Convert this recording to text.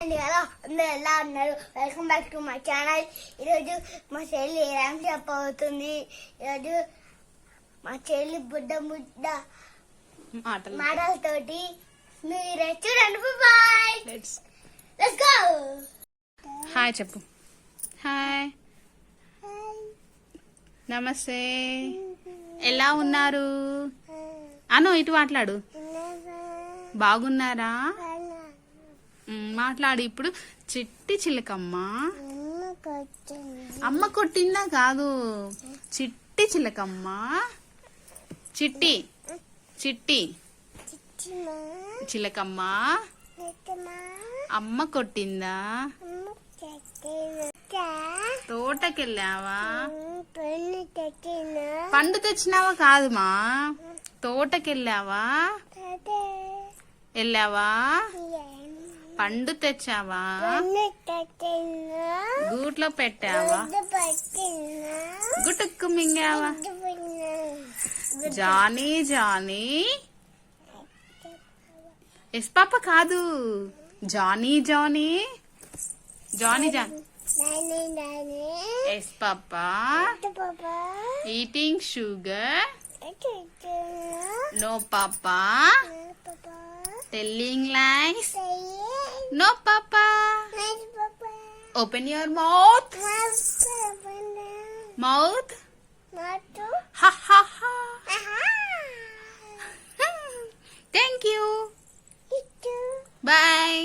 Hello అందరూ ఎలా ఉన్నారు? Welcome back to my channel. ఈరోజు మా చెల్లి ఏం చెప్పబోతుంది. ఈరోజు మా చెల్లి బుడ్డ బుడ్డ మాటలతోటి మీరే చూడండి. Bye, let's go. హాయ్ చెప్పు. హాయ్, నమస్తే, ఎలా ఉన్నారు అను? ఇటు మాట్లాడు. బాగున్నారా? మాట్లాడు ఇప్పుడు. చిట్టి చిలకమ్మ అమ్మ కొట్టిందా? కాదు, చిట్టి చిలకమ్మ. చిట్టి చిట్టి చిలకమ్మ అమ్మ కొట్టిందా? తోటకెళ్ళావా? పండు తెచ్చినావా? కాదుమా, తోటకెళ్ళావా? వెళ్ళావా? పండు తెచ్చావా? గూట్లో పెట్టావా? గుటుక్కు మింగావా? Johnny Johnny. ఎస్ పాప కాదు, Johnny Johnny. Johnny Johnny. Yes papa. Eating sugar. No papa. Telling lies. No, Papa. Open your mouth. Mouth. Ha ha ha. Thank you. Bye.